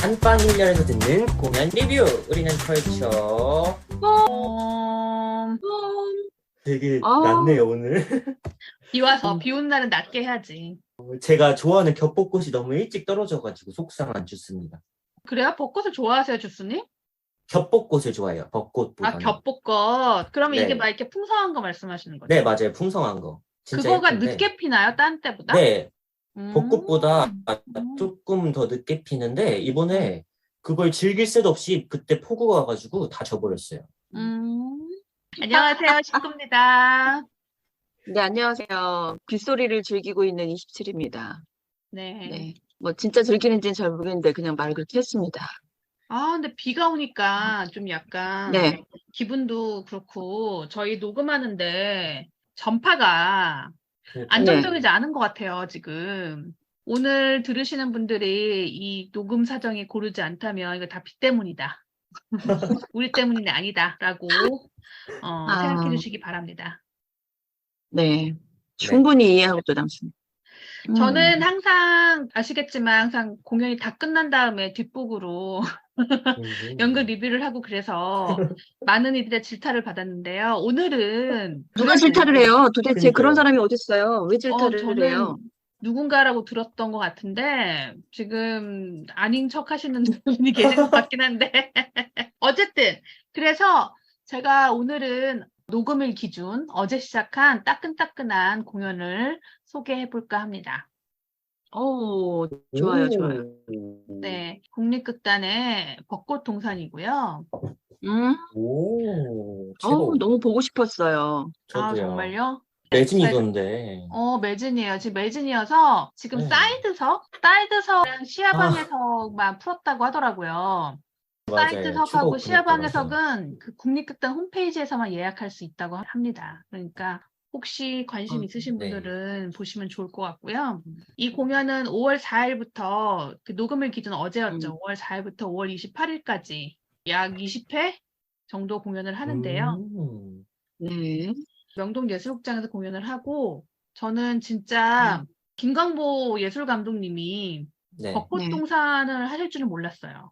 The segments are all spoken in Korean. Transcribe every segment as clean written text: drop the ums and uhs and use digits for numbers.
안방 1년에서 듣는 공연 리뷰. 우리는 컬처. 되게 낮네요 오늘. 비 와서 비 오는 날은 낮게 해야지. 제가 좋아하는 겹벚꽃이 너무 일찍 떨어져가지고 속상 안 좋습니다. 그래요? 벚꽃을 좋아하세요, 주스님? 겹벚꽃을 좋아해요. 아, 벚꽃보다는. 겹벚꽃. 그러면 이게 네. 막 이렇게 풍성한 거 말씀하시는 거죠? 네, 맞아요. 풍성한 거. 진짜 그거가 예쁜데. 늦게 피나요? 딴 때보다? 네, 음. 벚꽃보다 조금 더 늦게 피는데 이번에 그걸 즐길 새도 없이 그때 폭우가 와가지고 다 져버렸어요. 안녕하세요, 식구입니다. 네, 안녕하세요. 빗소리를 즐기고 있는 27입니다. 네. 네. 뭐 진짜 즐기는지는 잘 모르겠는데 그냥 말을 그렇게 했습니다. 아, 근데 비가 오니까 좀 약간 네. 기분도 그렇고 저희 녹음하는데 전파가 그러니까 안정적이지 않은 것 같아요, 지금. 오늘 들으시는 분들이 이 녹음 사정이 고르지 않다면 이거 다 비 때문이다. 우리 때문이 아니다라고 생각해 주시기 바랍니다. 네. 충분히 이해하고 또 남습니다. 저는 항상 아시겠지만 항상 공연이 다 끝난 다음에 뒷북으로 연극 리뷰를 하고 그래서 많은 이들의 질타를 받았는데요. 오늘은 누가 질타를 해요? 도대체 그러니까요. 그런 사람이 어딨어요? 왜 질타를 저는 해요? 누군가라고 들었던 것 같은데 지금 아닌 척 하시는 분이 계신 것 같긴 한데 어쨌든 그래서 제가 오늘은 녹음일 기준 어제 시작한 따끈따끈한 공연을 소개해 볼까 합니다. 오, 좋아요, 좋아요. 네, 국립극단의 벚꽃동산이고요. 오, 제가 너무 보고 싶었어요. 아, 저도요. 정말요? 매진이던데. 매진이에요. 지금 매진이어서 지금 네. 사이드석이랑 시야방해석만 풀었다고 하더라고요. 맞아요. 사이드석하고 추가 시야방해석은 그 국립극단 홈페이지에서만 예약할 수 있다고 합니다. 그러니까 혹시 관심 있으신 네. 분들은 보시면 좋을 것 같고요. 이 공연은 5월 4일부터 그 녹음일 기준 어제였죠. 5월 4일부터 5월 28일까지 약 20회 정도 공연을 하는데요. 네. 명동예술극장에서 공연을 하고 저는 진짜 김광보 예술감독님이 네. 벚꽃동산을 하실 줄은 몰랐어요.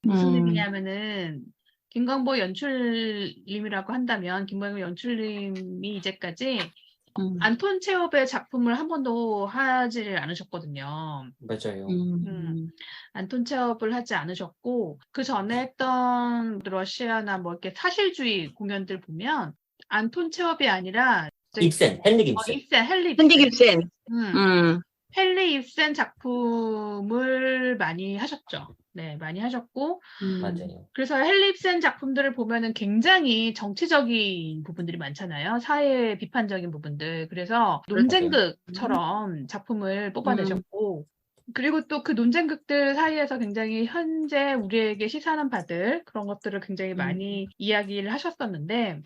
무슨 의미냐면은 김광보 연출님이라고 한다면 김광보 연출님이 이제까지 안톤 체홉의 작품을 한 번도 하지를 않으셨거든요. 맞아요. 안톤 체홉을 하지 않으셨고 그 전에 했던 러시아나 뭐 이렇게 사실주의 공연들 보면 안톤 체홉이 아니라 입센, 헨릭 입센. 헨리 힐리깁센. 헨리 입센 작품을 많이 하셨죠. 네, 많이 하셨고 맞아요. 그래서 헨리 입센 작품들을 보면은 굉장히 정치적인 부분들이 많잖아요. 사회 비판적인 부분들. 그래서 논쟁극처럼 작품을 뽑아내셨고 그리고 또 그 논쟁극들 사이에서 굉장히 현재 우리에게 시사하는 바들 그런 것들을 굉장히 많이 이야기를 하셨었는데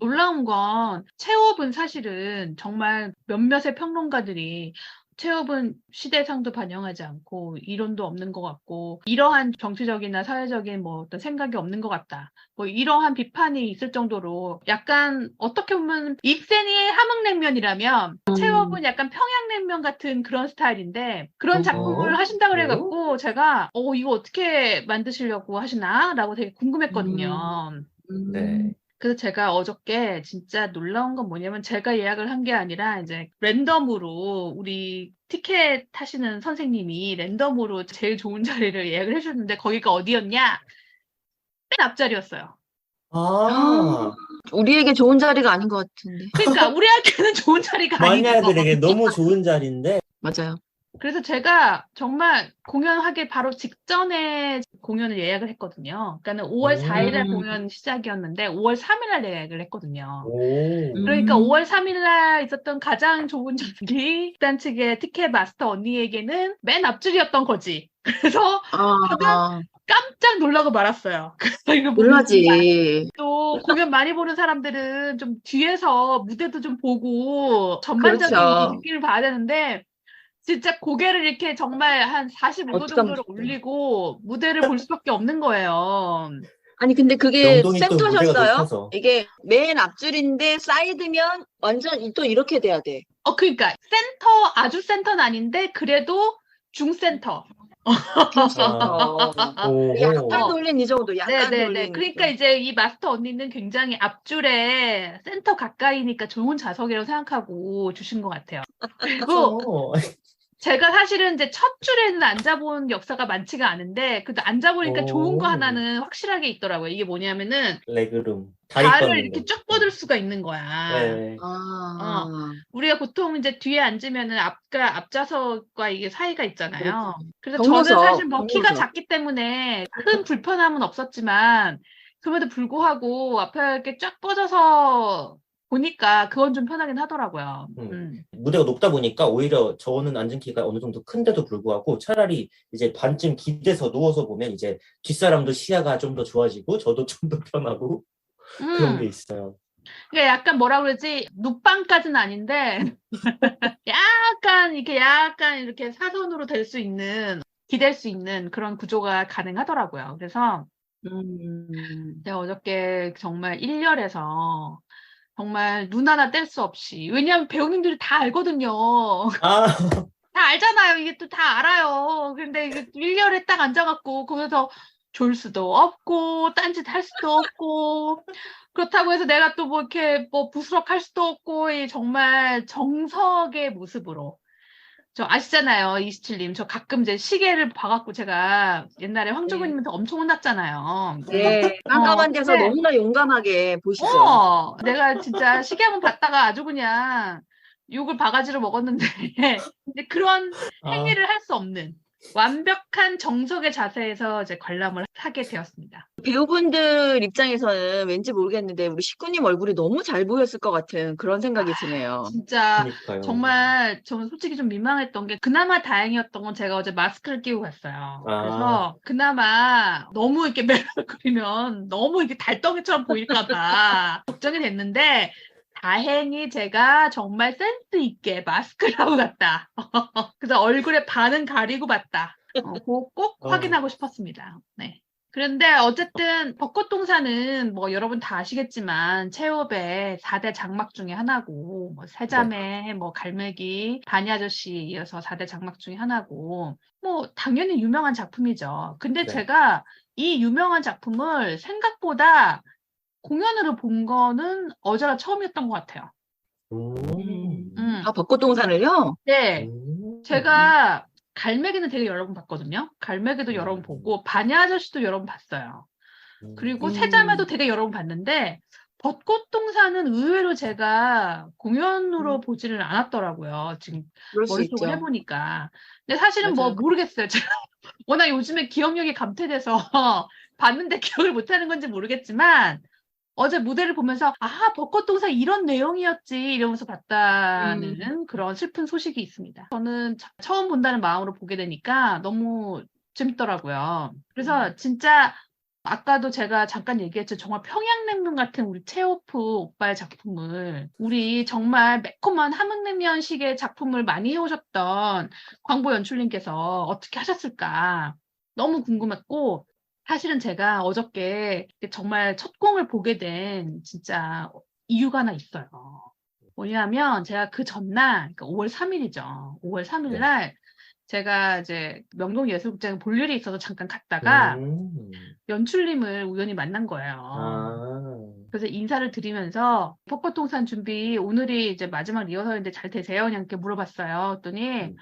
놀라운 건 체홉은 사실은 정말 몇몇의 평론가들이 체홉은 시대상도 반영하지 않고 이론도 없는 것 같고 이러한 정치적이나 사회적인 뭐 어떤 생각이 없는 것 같다. 뭐 이러한 비판이 있을 정도로 약간 어떻게 보면 입센이 함흥냉면이라면 체홉은 약간 평양냉면 같은 그런 스타일인데 그런 작품을 하신다 그래갖고 제가 이거 어떻게 만드시려고 하시나? 라고 되게 궁금했거든요. 네. 그래서 제가 어저께 진짜 놀라운 건 뭐냐면 제가 예약을 한 게 아니라 이제 랜덤으로 우리 티켓 타시는 선생님이 랜덤으로 제일 좋은 자리를 예약을 해주셨는데 거기가 어디였냐? 맨 앞자리였어요. 우리에게 좋은 자리가 아닌 것 같은데. 그러니까 우리한테는 좋은 자리가 아니죠. 마니아들에게 너무 좋은 자리인데. 맞아요. 그래서 제가 정말 공연하기 바로 직전에 공연을 예약을 했거든요. 그러니까는 5월 4일날 공연 시작이었는데 5월 3일날 예약을 했거든요. 그러니까 5월 3일날 있었던 가장 좋은 자리 극단 측의 티켓 마스터 언니에게는 맨 앞줄이었던 거지. 그래서 깜짝 놀라고 말았어요. 그래서 이거 놀라지. 또 공연 많이 보는 사람들은 좀 뒤에서 무대도 좀 보고 전반적인 그렇죠. 느낌을 봐야 되는데 진짜 고개를 이렇게 정말 한 45도 정도를 올리고 무대를 볼 수밖에 없는 거예요. 아니 근데 그게 명동이 또 무대가 센터셨어요? 높아서. 이게 맨 앞줄인데 사이드면 완전 또 이렇게 돼야 돼. 그러니까 아주 센터는 아닌데 그래도 중센터. 괜찮다. 오호. 약간 돌린 이 정도, 약간 네네네. 돌린 그러니까 느낌. 이제 이 마스터 언니는 굉장히 앞줄에 센터 가까이니까 좋은 좌석이라고 생각하고 주신 것 같아요. 그리고 그쵸. 제가 사실은 이제 첫 줄에는 앉아본 역사가 많지가 않은데, 그래도 앉아보니까 좋은 거 오, 하나는 확실하게 있더라고요. 이게 뭐냐면은, 레그룸. 다리 발을 뻗는 이렇게 거. 쫙 뻗을 수가 있는 거야. 네. 어, 아, 우리가 보통 이제 뒤에 앉으면은 앞좌석과 이게 사이가 그렇죠. 있잖아요. 그래서 저는 사실 경로석, 뭐 키가 경로석. 작기 때문에 큰 불편함은 없었지만, 그럼에도 불구하고 앞에 이렇게 쫙 뻗어서 보니까 그건 좀 편하긴 하더라고요. 무대가 높다 보니까 오히려 저는 앉은 키가 어느 정도 큰데도 불구하고 차라리 이제 반쯤 기대서 누워서 보면 이제 뒷사람도 시야가 좀 더 좋아지고 저도 좀 더 편하고 그런 게 음. 있어요. 그러니까 약간 뭐라 그러지? 눕방까지는 아닌데, 약간 이렇게 사선으로 될 수 있는, 기댈 수 있는 그런 구조가 가능하더라고요. 그래서 음, 제가 어저께 정말 1열에서 정말 눈 하나 뗄 수 없이, 왜냐하면 배우님들이 다 알거든요. 아, 다 알잖아요. 이게 또 다 알아요. 근데 이게 1열에 딱 앉아갖고, 거기서 졸 수도 없고, 딴짓 할 수도 없고, 그렇다고 해서 내가 또 뭐 이렇게 뭐 부스럭할 수도 없고, 이 정말 정석의 모습으로. 저 아시잖아요. 이수칠님. 저 가끔 이제 시계를 봐갖고 제가 옛날에 네. 황조구님한테 엄청 혼났잖아요. 네, 깜깜한 데서 근데, 너무나 용감하게 보시죠. 내가 진짜 시계 한번 봤다가 아주 그냥 욕을 바가지로 먹었는데, 근데 그런 아, 행위를 할 수 없는 완벽한 정석의 자세에서 이제 관람을 하게 되었습니다. 배우분들 입장에서는 왠지 모르겠는데 우리 식구님 얼굴이 너무 잘 보였을 것 같은 그런 생각이 드네요. 진짜 그니까요. 정말 저는 솔직히 좀 민망했던 게 그나마 다행이었던 건 제가 어제 마스크를 끼고 갔어요. 아, 그래서 그나마 너무 이렇게 매력거리면 너무 이렇게 달덩이처럼 보일까 봐 걱정이 됐는데 다행히 제가 정말 센스 있게 마스크를 하고 갔다. 그래서 얼굴에 반은 가리고 봤다. 그거 꼭 어, 확인하고 싶었습니다. 네. 그런데 어쨌든 벚꽃동산은 뭐 여러분 다 아시겠지만 체홉의 4대 장막 중에 하나고 뭐 네. 세자매, 뭐 갈매기, 바니아저씨 이어서 4대 장막 중에 하나고 뭐 당연히 유명한 작품이죠. 근데 네. 제가 이 유명한 작품을 생각보다 공연으로 본 거는 어제가 처음이었던 것 같아요. 아, 벚꽃동산을요? 네. 음. 제가 갈매기는 되게 여러 번 봤거든요. 갈매기도 여러 번 음. 보고 바니아저씨도 여러 번 봤어요. 그리고 세자매도 되게 여러 번 봤는데 벚꽃동산은 의외로 제가 공연으로 보지를 않았더라고요. 지금 그럴 수 머릿속을 있죠. 해보니까. 근데 사실은 뭐 맞아요. 모르겠어요. 제가 워낙 요즘에 기억력이 감퇴돼서 봤는데 기억을 못하는 건지 모르겠지만 어제 무대를 보면서 아, 벚꽃동산 이런 내용이었지 이러면서 봤다는 그런 슬픈 소식이 있습니다. 저는 처음 본다는 마음으로 보게 되니까 너무 재밌더라고요. 그래서 진짜 아까도 제가 잠깐 얘기했죠. 정말 평양냉면 같은 우리 체오프 오빠의 작품을 우리 정말 매콤한 함흥냉면식의 작품을 많이 해오셨던 광보 연출님께서 어떻게 하셨을까 너무 궁금했고 사실은 제가 어저께 정말 첫 공을 보게 된 진짜 이유가 하나 있어요. 뭐냐면 제가 그 전날, 그러니까 5월 3일이죠. 5월 3일 네. 날 제가 이제 명동예술극장에 볼 일이 있어서 잠깐 갔다가 연출님을 우연히 만난 거예요. 아, 그래서 인사를 드리면서 벚꽃동산 준비 오늘이 이제 마지막 리허설인데 잘 되세요? 그냥 이렇게 물어봤어요. 그랬더니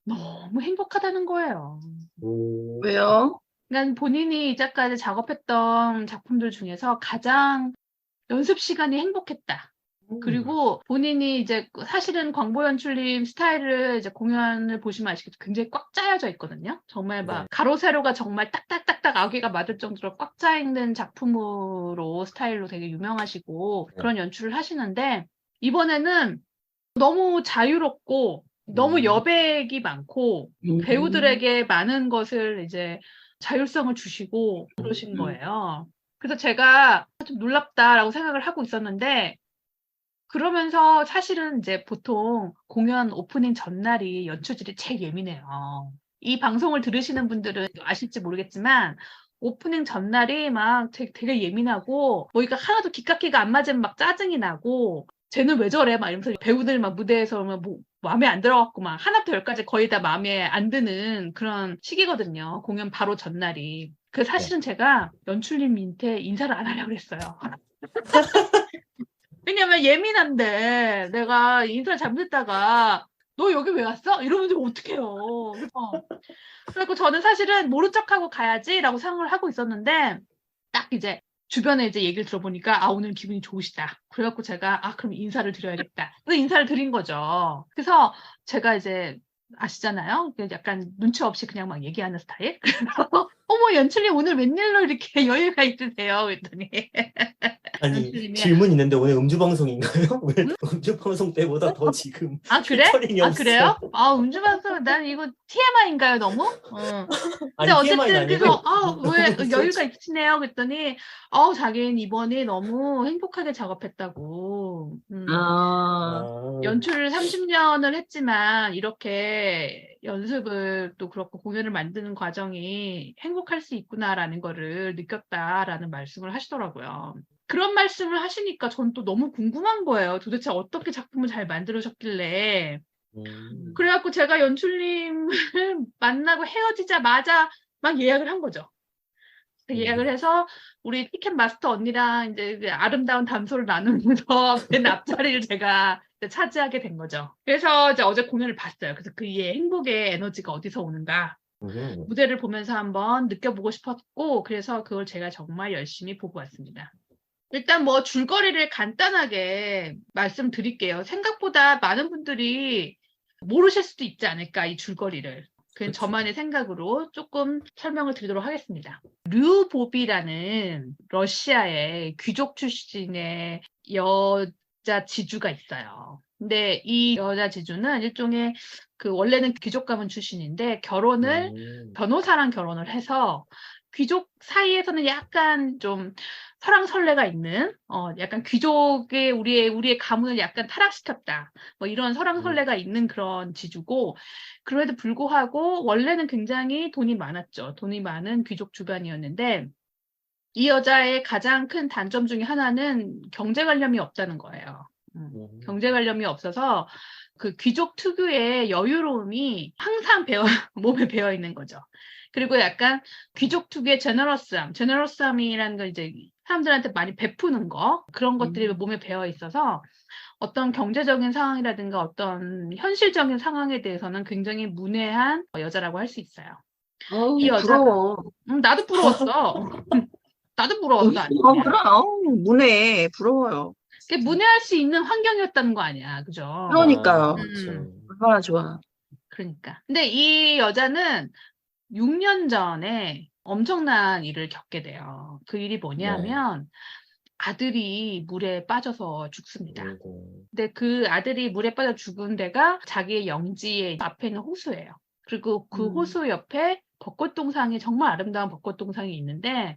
너무 행복하다는 거예요. 오, 왜요? 그러니까 본인이 이제까지 작업했던 작품들 중에서 가장 연습 시간이 행복했다. 그리고 본인이 이제 사실은 광보 연출님 스타일을 이제 공연을 보시면 아시겠죠. 굉장히 꽉 짜여져 있거든요. 정말 막 네. 가로 세로가 정말 딱딱딱딱 아귀가 맞을 정도로 꽉 짜 있는 작품으로 스타일로 되게 유명하시고 네. 그런 연출을 하시는데 이번에는 너무 자유롭고 너무 여백이 많고 배우들에게 많은 것을 이제 자율성을 주시고 그러신 거예요. 그래서 제가 좀 놀랍다라고 생각을 하고 있었는데 그러면서 사실은 이제 보통 공연 오프닝 전날이 연출들이 제일 예민해요. 이 방송을 들으시는 분들은 아실지 모르겠지만 오프닝 전날이 막 되게 예민하고 뭐 이거 하나도 기깎이가 안 맞으면 막 짜증이 나고 쟤는 왜 저래 막 이러면서 배우들 막 무대에서 막 마음에 안 들어갖고 막 하나부터 열까지 거의 다 마음에 안 드는 그런 시기거든요. 공연 바로 전날이. 그 사실은 제가 연출님한테 인사를 안 하려고 그랬어요. 왜냐면 예민한데 내가 인사를 잘못했다가 너 여기 왜 왔어? 이러면 좀 어떡해요. 그래서 저는 사실은 모른 척하고 가야지라고 생각을 하고 있었는데 딱 이제 주변에 이제 얘기를 들어보니까 아 오늘 기분이 좋으시다. 그래갖고 제가 아 그럼 인사를 드려야겠다. 그래서 인사를 드린 거죠. 그래서 제가 이제 아시잖아요. 약간 눈치 없이 그냥 막 얘기하는 스타일. 그래서 어머 연출님 오늘 웬일로 이렇게 여유가 있으세요? 그랬더니 아니 연출님이 질문 있는데 오늘 음주 방송인가요? 왜 응? 음주 방송 때보다 더 지금 아 그래? 필터링이 아 없어. 그래요? 아 음주방송 난 이거 TMI인가요 너무? 응. 근데 아니 TMI는 어쨌든 그래서 아니고 왜 너무 여유가 있으시네요 그랬더니 자기는 이번에 너무 행복하게 작업했다고. 아, 연출을 30년을 했지만 이렇게 연습을 또 그렇고 공연을 만드는 과정이 행복할 수 있구나라는 거를 느꼈다라는 말씀을 하시더라고요. 그런 말씀을 하시니까 전 또 너무 궁금한 거예요. 도대체 어떻게 작품을 잘 만들으셨길래. 그래갖고 제가 연출님을 만나고 헤어지자마자 막 예약을 한 거죠. 예약을 해서 우리 티켓 마스터 언니랑 이제 아름다운 담소를 나누면서 맨 앞자리를 제가 차지하게 된 거죠. 그래서 이제 어제 공연을 봤어요. 그래서 그의 행복의 에너지가 어디서 오는가 무대를 보면서 한번 느껴보고 싶었고 그래서 그걸 제가 정말 열심히 보고 왔습니다. 일단 뭐 줄거리를 간단하게 말씀드릴게요. 생각보다 많은 분들이 모르실 수도 있지 않을까 이 줄거리를. 그건 그치. 저만의 생각으로 조금 설명을 드리도록 하겠습니다. 류보비라는 러시아의 귀족 출신의 여자 지주가 있어요. 근데 이 여자 지주는 일종의 원래는 귀족 가문 출신인데 변호사랑 결혼을 해서 귀족 사이에서는 약간 좀 설왕설래가 있는 약간 귀족의 우리의 가문을 약간 타락시켰다. 뭐 이런 설왕설래가 있는 그런 지주고 그럼에도 불구하고 원래는 굉장히 돈이 많았죠. 돈이 많은 귀족 집안이었는데 이 여자의 가장 큰 단점 중에 하나는 경제관념이 없다는 거예요. 경제관념이 없어서 그 귀족 특유의 여유로움이 항상 몸에 배어 있는 거죠. 그리고 약간 귀족 특유의 제너러스함이라는 건 이제 사람들한테 많이 베푸는 거 그런 것들이 몸에 배어 있어서 어떤 경제적인 상황이라든가 어떤 현실적인 상황에 대해서는 굉장히 문외한 여자라고 할 수 있어요. 이 여자가 부러워. 나도 부러웠어. 나도 부러웠어. 아니, 그럼 문해 부러워요. 그게 문외할 수 있는 환경이었다는 거 아니야, 그죠? 그러니까요. 그렇죠. 얼마나 좋아. 그러니까. 근데 이 여자는 6년 전에 엄청난 일을 겪게 돼요. 그 일이 뭐냐면 아들이 물에 빠져서 죽습니다. 근데 그 아들이 물에 빠져 죽은 데가 자기의 영지의 앞에 있는 호수예요. 그리고 그 호수 옆에 벚꽃동상이 정말 아름다운 벚꽃동상이 있는데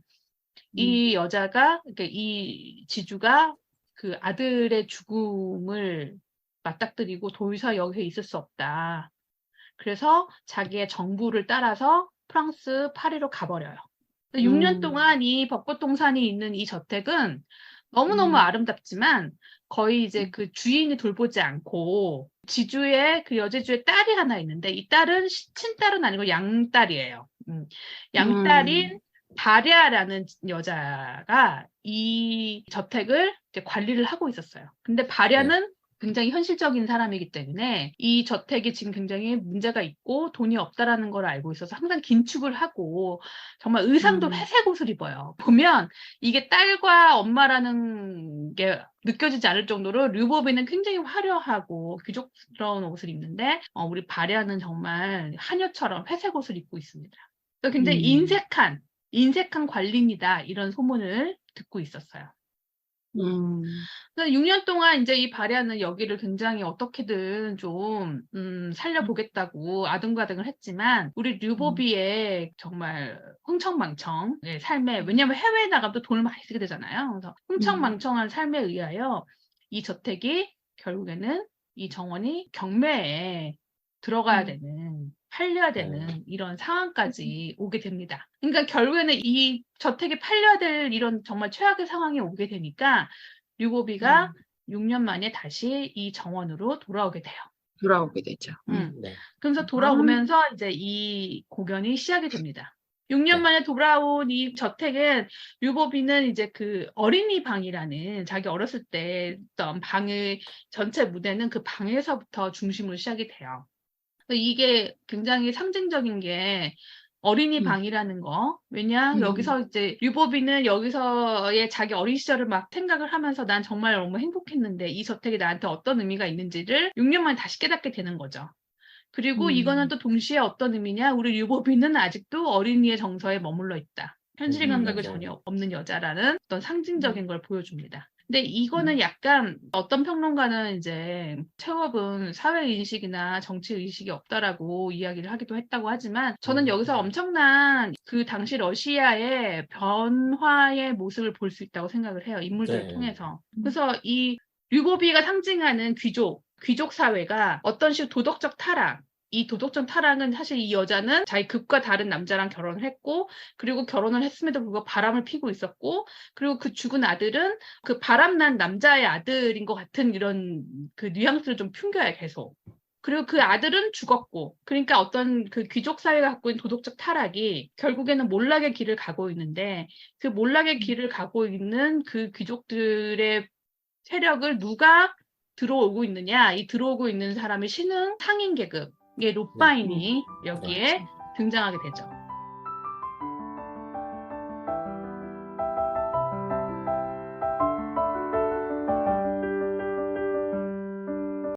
이 여자가 그러니까 이 지주가 그 아들의 죽음을 맞닥뜨리고 더 이상 여기에 있을 수 없다. 그래서 자기의 정부를 따라서 프랑스 파리로 가버려요. 6년 동안 이 벚꽃동산이 있는 이 저택은 너무너무 아름답지만 거의 이제 그 주인이 돌보지 않고 지주의 그 여제주의 딸이 하나 있는데 이 딸은 친딸은 아니고 양딸이에요. 양딸인 다리아라는 여자가 이 저택을 이제 관리를 하고 있었어요. 근데 바리아는 굉장히 현실적인 사람이기 때문에 이 저택이 지금 굉장히 문제가 있고 돈이 없다라는 걸 알고 있어서 항상 긴축을 하고 정말 의상도 회색 옷을 입어요. 보면 이게 딸과 엄마라는 게 느껴지지 않을 정도로 류보비는 굉장히 화려하고 귀족스러운 옷을 입는데 우리 바리아는 정말 하녀처럼 회색 옷을 입고 있습니다. 그래서 굉장히 인색한 관리입니다. 이런 소문을 듣고 있었어요. 그래서 6년 동안 이제 이 바리아는 여기를 굉장히 어떻게든 좀 살려보겠다고 아등바등을 했지만 우리 류보비의 정말 흥청망청 삶에 왜냐하면 해외에 나가면 또 돈을 많이 쓰게 되잖아요. 그래서 흥청망청한 삶에 의하여 이 저택이 결국에는 이 정원이 경매에 들어가야 되는 팔려야 되는 이런 상황까지 오게 됩니다. 그러니까 결국에는 이 저택이 팔려야 될 이런 정말 최악의 상황이 오게 되니까 류보비가 6년 만에 다시 이 정원으로 돌아오게 돼요. 돌아오게 되죠. 네. 그러면서 돌아오면서 이제 이 공연이 시작이 됩니다. 6년 네. 만에 돌아온 이 저택엔 류보비는 이제 그 어린이 방이라는 자기 어렸을 때 했던 방의 전체 무대는 그 방에서부터 중심으로 시작이 돼요. 이게 굉장히 상징적인 게 어린이 방이라는 거. 왜냐, 여기서 이제 류보비는 여기서의 자기 어린 시절을 막 생각을 하면서 난 정말 너무 행복했는데 이 저택이 나한테 어떤 의미가 있는지를 6년 만에 다시 깨닫게 되는 거죠. 그리고 이거는 또 동시에 어떤 의미냐, 우리 류보비는 아직도 어린이의 정서에 머물러 있다. 현실 감각이 맞아요. 전혀 없는 여자라는 어떤 상징적인 걸 보여줍니다. 근데 이거는 약간 어떤 평론가는 이제 체업은 사회인식이나 정치의식이 없다라고 이야기를 하기도 했다고 하지만 저는 여기서 엄청난 그 당시 러시아의 변화의 모습을 볼 수 있다고 생각을 해요. 인물들을 네. 통해서. 그래서 이 류보비가 상징하는 귀족 사회가 어떤 식으로 도덕적 타락, 이 도덕적 타락은 사실 이 여자는 자기 극과 다른 남자랑 결혼을 했고, 그리고 결혼을 했음에도 불구하고 바람을 피고 있었고, 그리고 그 죽은 아들은 그 바람난 남자의 아들인 것 같은 이런 그 뉘앙스를 좀 풍겨요, 계속. 그리고 그 아들은 죽었고, 그러니까 어떤 그 귀족 사회가 갖고 있는 도덕적 타락이 결국에는 몰락의 길을 가고 있는데, 그 몰락의 길을 가고 있는 그 귀족들의 세력을 누가 들어오고 있느냐, 이 들어오고 있는 사람의 신흥 상인 계급의 롯바인이 여기에 등장하게 되죠.